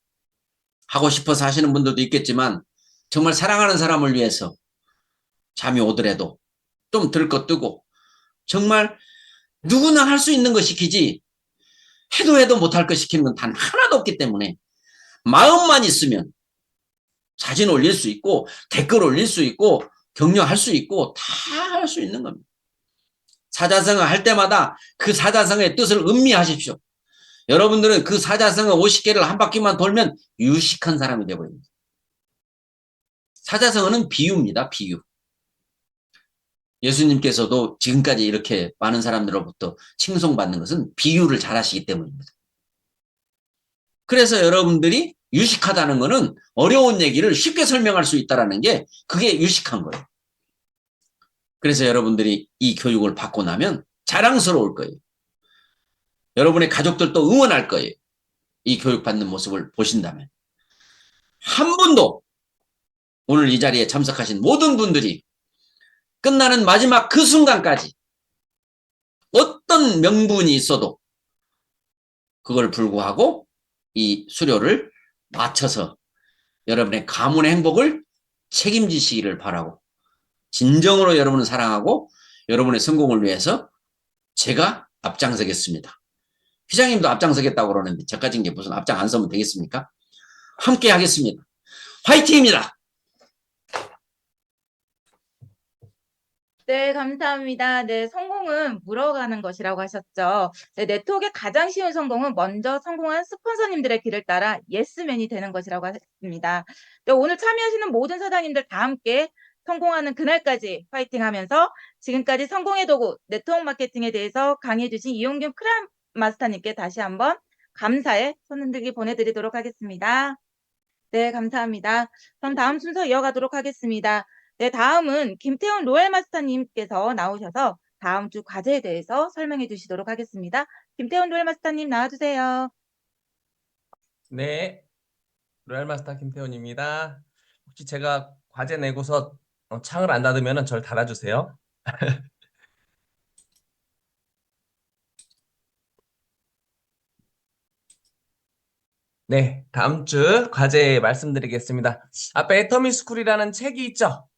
하고 싶어서 하시는 분들도 있겠지만 정말 사랑하는 사람을 위해서 잠이 오더라도 좀 들것 뜨고 정말 누구나 할 수 있는 거 시키지 해도 못할 거 시키는 건 단 하나도 없기 때문에 마음만 있으면 사진 올릴 수 있고 댓글 올릴 수 있고 격려할 수 있고 다 할 수 있는 겁니다. 사자성어 할 때마다 그 사자성어의 뜻을 음미하십시오. 여러분들은 그 사자성어 50개를 한 바퀴만 돌면 유식한 사람이 되어버립니다. 사자성어는 비유입니다. 비유. 예수님께서도 지금까지 이렇게 많은 사람들로부터 칭송받는 것은 비유를 잘하시기 때문입니다. 그래서 여러분들이 유식하다는 것은 어려운 얘기를 쉽게 설명할 수 있다는 게 그게 유식한 거예요. 그래서 여러분들이 이 교육을 받고 나면 자랑스러울 거예요. 여러분의 가족들도 응원할 거예요. 이 교육받는 모습을 보신다면. 한 분도 오늘 이 자리에 참석하신 모든 분들이 끝나는 마지막 그 순간까지 어떤 명분이 있어도 그걸 불구하고 이 수료를 맞춰서 여러분의 가문의 행복을 책임지시기를 바라고 진정으로 여러분을 사랑하고 여러분의 성공을 위해서 제가 앞장서겠습니다. 회장님도 앞장서겠다고 그러는데 저까진 게 무슨 앞장 안 서면 되겠습니까? 함께 하겠습니다. 화이팅입니다. 네, 감사합니다. 네, 성공은 물어가는 것이라고 하셨죠. 네, 네트워크의 가장 쉬운 성공은 먼저 성공한 스폰서님들의 길을 따라 예스맨이 되는 것이라고 하셨습니다. 네, 오늘 참여하시는 모든 사장님들 다 함께 성공하는 그날까지 파이팅 하면서 지금까지 성공의 도구 네트워크 마케팅에 대해서 강의해 주신 이용균 크람 마스터님께 다시 한번 감사의 손 흔들기 보내드리도록 하겠습니다. 네, 감사합니다. 그럼 다음 순서 이어가도록 하겠습니다. 네, 다음은 김태훈 로얄 마스터님께서 나오셔서 다음 주 과제에 대해서 설명해 주시도록 하겠습니다. 김태훈 로얄 마스터님 나와주세요. 네, 로얄마스터 김태훈입니다. 혹시 제가 과제 내고서 창을 안 닫으면 절 닫아주세요. 네, 다음 주 과제 말씀드리겠습니다. 앞에 애터미 스쿨이라는 책이 있죠?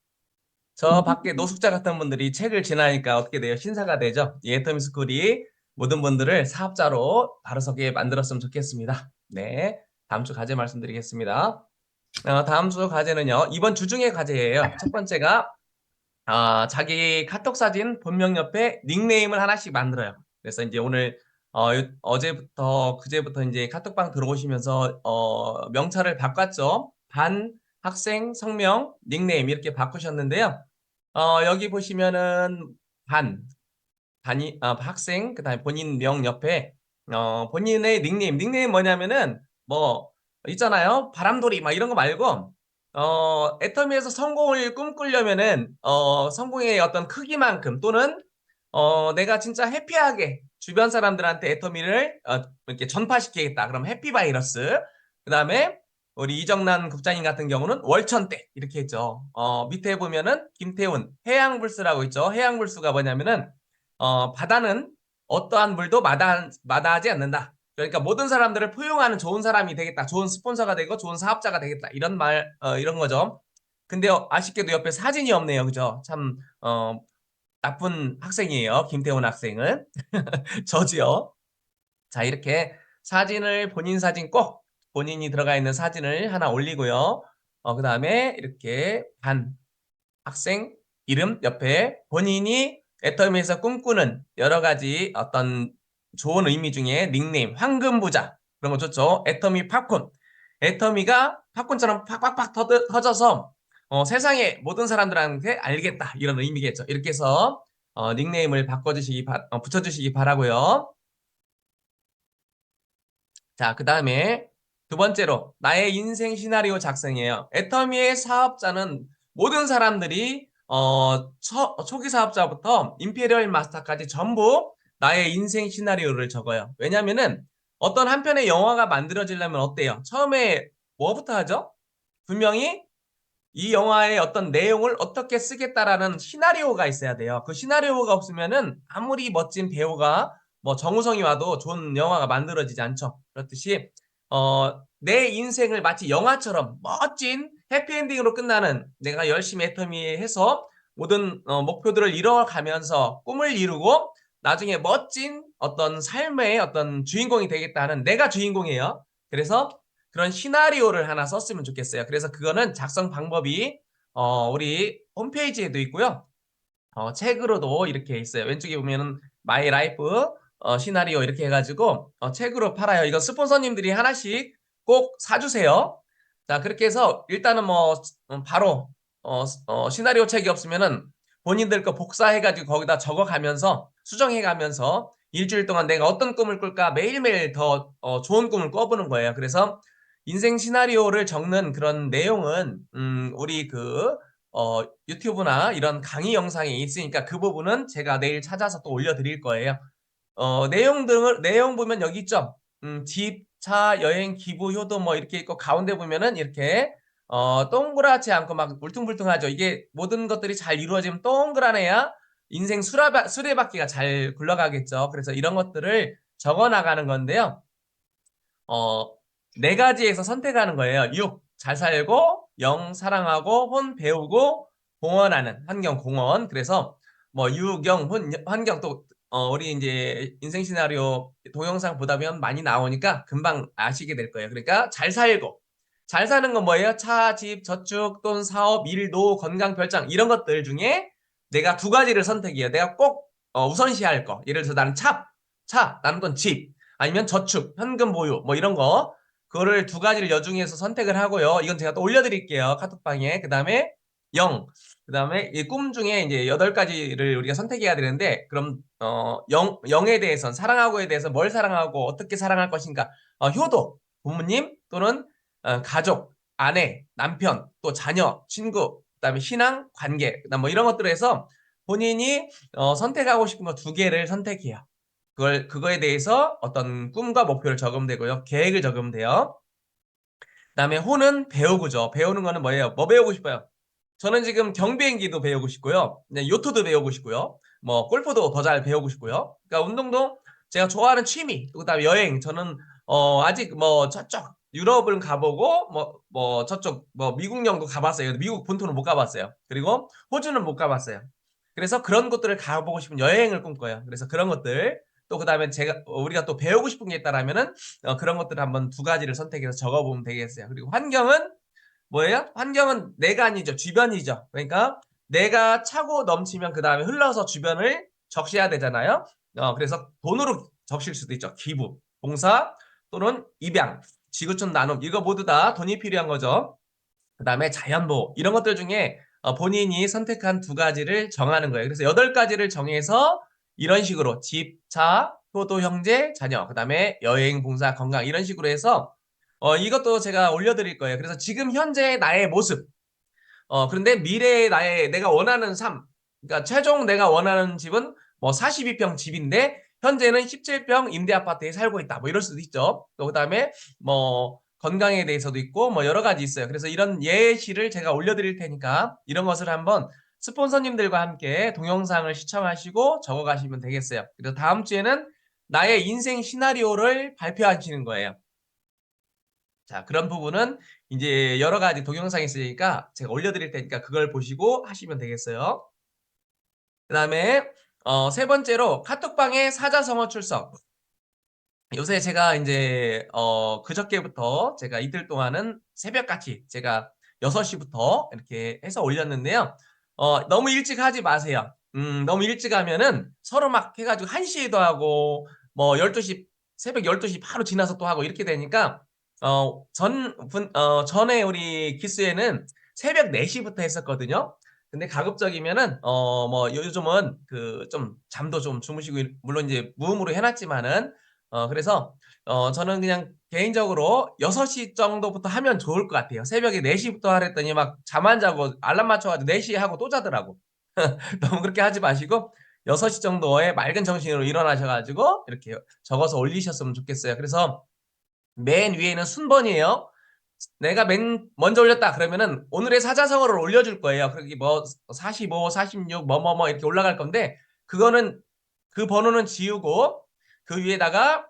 저 밖에 노숙자 같은 분들이 책을 지나니까 어떻게 돼요? 신사가 되죠? 이 애터미 스쿨이 모든 분들을 사업자로 바로 서게 만들었으면 좋겠습니다. 네, 다음 주 과제 말씀드리겠습니다. 다음 주 과제는요. 이번 주 중에 과제예요. 첫 번째가 자기 카톡 사진 본명 옆에 닉네임을 하나씩 만들어요. 그래서 이제 오늘 어제부터 그제부터 이제 카톡방 들어오시면서 명찰을 바꿨죠. 반, 학생, 성명, 닉네임 이렇게 바꾸셨는데요. 여기 보시면은 학생, 그다음에 본인 명 옆에 본인의 닉네임 뭐냐면은 뭐 있잖아요. 바람돌이 막 이런 거 말고 애터미에서 성공을 꿈꾸려면은 성공의 어떤 크기만큼 또는 내가 진짜 해피하게 주변 사람들한테 애터미를 이렇게 전파시키겠다. 그럼 해피바이러스. 그 다음에 우리 이정란 국장님 같은 경우는 월천대 이렇게 했죠. 밑에 보면은 김태훈 해양불수라고 있죠. 해양불수가 뭐냐면은 바다는 어떠한 물도 마다하지 않는다. 그러니까 모든 사람들을 포용하는 좋은 사람이 되겠다. 좋은 스폰서가 되고 좋은 사업자가 되겠다. 이런 거죠. 근데 아쉽게도 옆에 사진이 없네요. 그죠? 참, 나쁜 학생이에요. 김태훈 학생은. 저지요. 자, 이렇게 사진을, 본인 사진 꼭 본인이 들어가 있는 사진을 하나 올리고요. 그 다음에 이렇게 반 학생 이름 옆에 본인이 애터미에서 꿈꾸는 여러 가지 어떤 좋은 의미 중에 닉네임, 황금부자. 그런 거 좋죠. 애터미 팝콘. 애터미가 팝콘처럼 팍팍팍 터져서 세상의 모든 사람들한테 알겠다. 이런 의미겠죠. 이렇게 해서 닉네임을 붙여주시기 바라고요. 자, 그 다음에 두 번째로 나의 인생 시나리오 작성이에요. 애터미의 사업자는 모든 사람들이 초기 사업자부터 임페리얼 마스터까지 전부 나의 인생 시나리오를 적어요. 왜냐면은 어떤 한 편의 영화가 만들어지려면 어때요? 처음에 뭐부터 하죠? 분명히 이 영화의 어떤 내용을 어떻게 쓰겠다라는 시나리오가 있어야 돼요. 그 시나리오가 없으면은 아무리 멋진 배우가 뭐 정우성이 와도 좋은 영화가 만들어지지 않죠. 그렇듯이 내 인생을 마치 영화처럼 멋진 해피엔딩으로 끝나는 내가 열심히 애터미해서 모든 목표들을 이뤄가면서 꿈을 이루고 나중에 멋진 어떤 삶의 어떤 주인공이 되겠다 하는 내가 주인공이에요. 그래서 그런 시나리오를 하나 썼으면 좋겠어요. 그래서 그거는 작성 방법이 우리 홈페이지에도 있고요. 책으로도 이렇게 있어요. 왼쪽에 보면은 마이 라이프 시나리오 이렇게 해가지고 책으로 팔아요. 이거 스폰서님들이 하나씩 꼭 사주세요. 자, 그렇게 해서 일단은 뭐 바로 시나리오 책이 없으면은 본인들 거 복사해가지고 거기다 적어가면서 수정해가면서 일주일 동안 내가 어떤 꿈을 꿀까 매일매일 더 좋은 꿈을 꿔보는 거예요. 그래서 인생 시나리오를 적는 그런 내용은 우리 유튜브나 이런 강의 영상에 있으니까 그 부분은 제가 내일 찾아서 또 올려드릴 거예요. 내용 보면 여기 있죠. 집, 차, 여행, 기부, 효도 뭐 이렇게 있고 가운데 보면은 이렇게 동그랗지 않고 막 울퉁불퉁하죠. 이게 모든 것들이 잘 이루어지면 동그라내야 인생 수레바퀴가 잘 굴러가겠죠. 그래서 이런 것들을 적어 나가는 건데요. 어, 네 가지에서 선택하는 거예요. 6, 잘 살고, 0, 사랑하고, 혼, 배우고, 공헌하는, 환경, 공헌. 그래서 뭐 6, 0, 혼, 환경 또 우리 이제 인생 시나리오 동영상 보다 보면 많이 나오니까 금방 아시게 될 거예요. 그러니까 잘 살고, 잘 사는 건 뭐예요? 차, 집, 저축, 돈, 사업, 일, 노, 건강, 별장 이런 것들 중에 내가 두 가지를 선택해요. 내가 꼭 우선시할 거. 예를 들어서 나는 나는 건 집. 아니면 저축, 현금 보유, 뭐 이런 거. 그거를 두 가지를 여중에서 선택을 하고요. 이건 제가 또 올려드릴게요. 카톡방에. 그 다음에 0. 그 다음에 이 꿈 중에 이제 8가지를 우리가 선택해야 되는데, 그럼, 0에 대해서는, 사랑하고에 대해서 뭘 사랑하고 어떻게 사랑할 것인가. 효도, 부모님 또는 가족, 아내, 남편, 또 자녀, 친구, 그 다음에 신앙, 관계, 그다음 뭐 이런 것들을 해서 본인이 선택하고 싶은 거 2개를 선택해요. 그거에 대해서 어떤 꿈과 목표를 적으면 되고요. 계획을 적으면 돼요. 그다음에 호는 배우고죠. 배우는 거는 뭐예요? 뭐 배우고 싶어요? 저는 지금 경비행기도 배우고 싶고요. 요트도 배우고 싶고요. 뭐 골프도 더 잘 배우고 싶고요. 그러니까 운동도 제가 좋아하는 취미, 그다음에 여행. 저는 아직 뭐 저쪽 유럽을 가보고 뭐 저쪽 뭐 미국령도 가봤어요. 미국 본토는 못 가봤어요. 그리고 호주는 못 가봤어요. 그래서 그런 곳들을 가보고 싶은 여행을 꿈꿔요. 그래서 그런 것들 또 그다음에 우리가 또 배우고 싶은 게 있다라면은 그런 것들을 한번 2가지를 선택해서 적어보면 되겠어요. 그리고 환경은 뭐예요? 환경은 내가 아니죠. 주변이죠. 그러니까 내가 차고 넘치면 그 다음에 흘러서 주변을 적셔야 되잖아요. 그래서 돈으로 적실 수도 있죠. 기부, 봉사 또는 입양, 지구촌 나눔 이거 모두 다 돈이 필요한 거죠. 그 다음에 자연보호 이런 것들 중에 본인이 선택한 2가지를 정하는 거예요. 그래서 8가지를 정해서 이런 식으로 집, 차, 효도, 형제, 자녀, 그 다음에 여행, 봉사, 건강 이런 식으로 해서 이것도 제가 올려드릴 거예요. 그래서 지금 현재 나의 모습, 그런데 미래의 내가 원하는 삶, 그러니까 최종 내가 원하는 집은 뭐 42평 집인데 현재는 17평 임대 아파트에 살고 있다. 뭐 이럴 수도 있죠. 또 그다음에 뭐 건강에 대해서도 있고 뭐 여러 가지 있어요. 그래서 이런 예시를 제가 올려드릴 테니까 이런 것을 한번 스폰서님들과 함께 동영상을 시청하시고 적어가시면 되겠어요. 그래서 다음 주에는 나의 인생 시나리오를 발표하시는 거예요. 자, 그런 부분은 이제 여러 가지 동영상이 있으니까 제가 올려드릴 테니까 그걸 보시고 하시면 되겠어요. 그 다음에 세 번째로 카톡방에 사자성어 출석. 요새 제가 이제 그저께부터 제가 이틀 동안은 새벽같이 제가 6시부터 이렇게 해서 올렸는데요. 너무 일찍 하지 마세요. 너무 일찍 하면은 서로 막 해가지고 1시에도 하고 뭐 12시 새벽 12시 바로 지나서 또 하고 이렇게 되니까 전에 우리 기수에는 새벽 4시부터 했었거든요. 근데 가급적이면은 뭐 요즘은 그 좀 잠도 좀 주무시고 물론 이제 무음으로 해놨지만은 그래서 저는 그냥 개인적으로 6시 정도부터 하면 좋을 것 같아요. 새벽에 4시부터 하랬더니 막 잠 안 자고 알람 맞춰가지고 4시에 하고 또 자더라고. 너무 그렇게 하지 마시고 6시 정도에 맑은 정신으로 일어나셔가지고 이렇게 적어서 올리셨으면 좋겠어요. 그래서 맨 위에는 순번이에요. 내가 먼저 올렸다 그러면은 오늘의 사자성어를 올려줄 거예요. 그게 뭐 45, 46, 뭐뭐뭐 이렇게 올라갈 건데 그거는 그 번호는 지우고 그 위에다가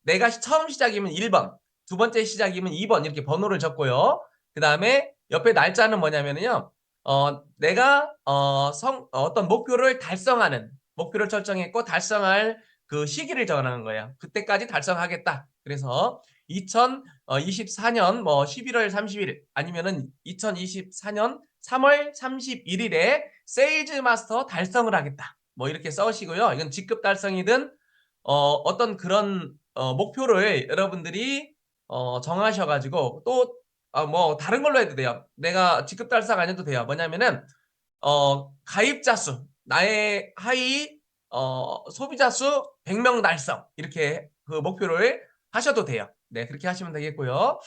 내가 처음 시작이면 1번, 두 번째 시작이면 2번 이렇게 번호를 적고요. 그 다음에 옆에 날짜는 뭐냐면요. 내가 어떤 목표를 달성하는 목표를 설정했고 달성할 그 시기를 정하는 거예요. 그때까지 달성하겠다. 그래서 2024년 뭐 11월 30일 아니면은 2024년 3월 31일에 세일즈 마스터 달성을 하겠다. 뭐 이렇게 써시고요. 이건 직급 달성이든 어떤 그런 목표를 여러분들이 정하셔가지고 또 뭐 다른 걸로 해도 돼요. 내가 직급 달성 안 해도 돼요. 뭐냐면은 가입자 수 나의 하위 소비자 수 100명 달성 이렇게 그 목표를 하셔도 돼요. 네, 그렇게 하시면 되겠고요.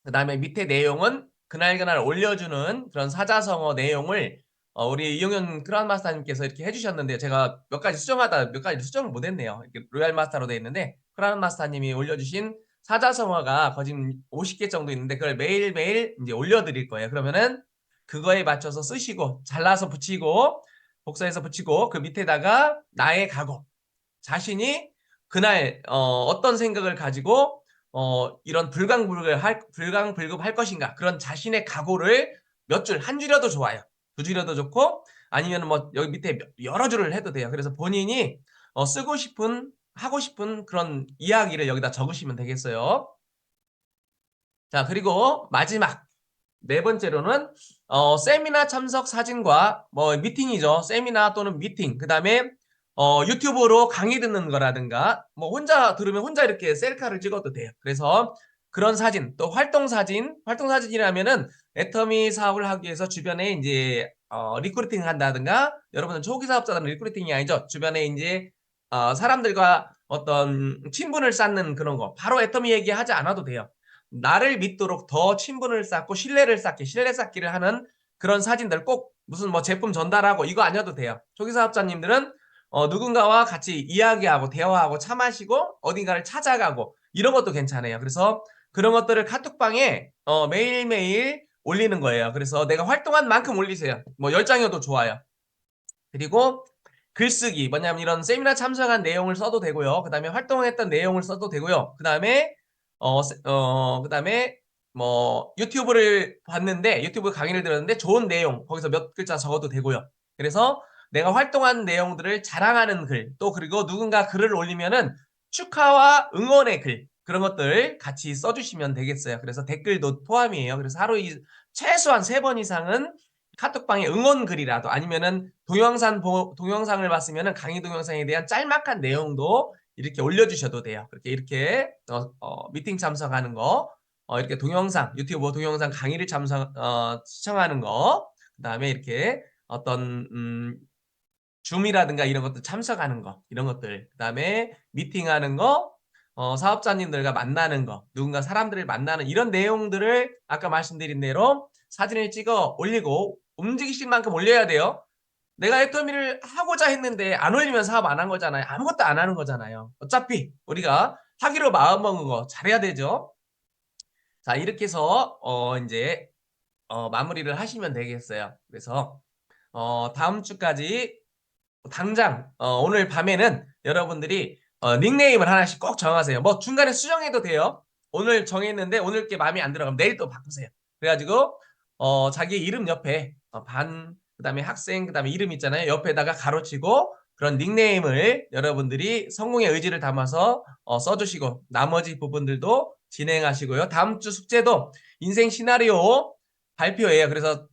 그 다음에 밑에 내용은 그날 올려주는 그런 사자성어 내용을 우리 이용현 크라운 마스터님께서 이렇게 해주셨는데 제가 몇 가지 수정하다 몇 가지 수정을 못했네요. 로얄 마스터로 되어 있는데 크라운 마스터님이 올려주신 사자성어가 거의 50개 정도 있는데 그걸 매일매일 이제 올려드릴 거예요. 그러면은 그거에 맞춰서 쓰시고 잘라서 붙이고 복사해서 붙이고 그 밑에다가 나의 각오 자신이 그날 어떤 생각을 가지고 이런 불강불급할 것인가 그런 자신의 각오를 몇 줄, 한 줄이라도 좋아요. 두 줄이라도 좋고 아니면 뭐 여기 밑에 여러 줄을 해도 돼요. 그래서 본인이 쓰고 싶은 하고 싶은 그런 이야기를 여기다 적으시면 되겠어요. 자, 그리고 마지막 네 번째로는 세미나 참석 사진과 뭐 미팅이죠. 세미나 또는 미팅. 그다음에 유튜브로 강의 듣는 거라든가 뭐 혼자 들으면 혼자 이렇게 셀카를 찍어도 돼요. 그래서 그런 사진, 또 활동 사진이라면은 애터미 사업을 하기 위해서 주변에 이제 리크루팅 한다든가 여러분은 초기 사업자들은 리크루팅이 아니죠. 주변에 이제 사람들과 어떤 친분을 쌓는 그런 거 바로 애터미 얘기하지 않아도 돼요. 나를 믿도록 더 친분을 쌓고 신뢰 쌓기를 하는 그런 사진들 꼭 무슨 뭐 제품 전달하고 이거 아니어도 돼요. 초기 사업자님들은 누군가와 같이 이야기하고 대화하고 차 마시고 어딘가를 찾아가고 이런 것도 괜찮아요. 그래서 그런 것들을 카톡방에 매일매일 올리는 거예요. 그래서 내가 활동한 만큼 올리세요. 뭐 10장이어도 좋아요. 그리고 글쓰기 뭐냐면 이런 세미나 참석한 내용을 써도 되고요. 그 다음에 활동했던 내용을 써도 되고요. 그 다음에 그 다음에 뭐 유튜브를 봤는데 유튜브 강의를 들었는데 좋은 내용 거기서 몇 글자 적어도 되고요. 그래서 내가 활동한 내용들을 자랑하는 글 또 그리고 누군가 글을 올리면은 축하와 응원의 글 그런 것들 같이 써주시면 되겠어요. 그래서 댓글도 포함이에요. 그래서 하루에 최소한 3번 이상은 카톡방에 응원 글이라도 아니면은 동영상을 봤으면은 강의 동영상에 대한 짤막한 내용도 이렇게 올려주셔도 돼요. 이렇게 미팅 참석하는 거, 이렇게 동영상 유튜브 동영상 강의를 시청하는 거, 그다음에 이렇게 어떤 줌이라든가 이런 것들 참석하는 거, 이런 것들, 그다음에 미팅하는 거, 사업자님들과 만나는 거, 누군가 사람들을 만나는 이런 내용들을 아까 말씀드린 대로 사진을 찍어 올리고 움직이실 만큼 올려야 돼요. 내가 애터미를 하고자 했는데 안 올리면 사업 안 한 거잖아요. 아무것도 안 하는 거잖아요. 어차피 우리가 하기로 마음먹은 거 잘해야 되죠. 자, 이렇게 해서 이제 마무리를 하시면 되겠어요. 그래서 다음 주까지 당장 오늘 밤에는 여러분들이 닉네임을 하나씩 꼭 정하세요. 뭐 중간에 수정해도 돼요. 오늘 정했는데 오늘 게 마음에 안 들어가면 내일 또 바꾸세요. 그래가지고 자기 이름 옆에 그다음에 학생 그다음에 이름 있잖아요. 옆에다가 가로치고 그런 닉네임을 여러분들이 성공의 의지를 담아서 써주시고 나머지 부분들도 진행하시고요. 다음 주 숙제도 인생 시나리오 발표예요. 그래서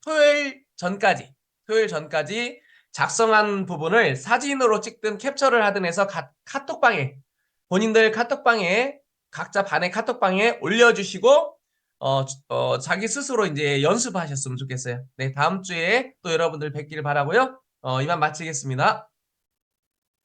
토요일 전까지 작성한 부분을 사진으로 찍든 캡처를 하든 해서 카톡방에 본인들 카톡방에 각자 반의 카톡방에 올려주시고 자기 스스로 이제 연습하셨으면 좋겠어요. 네, 다음 주에 또 여러분들 뵙기를 바라고요. 이만 마치겠습니다.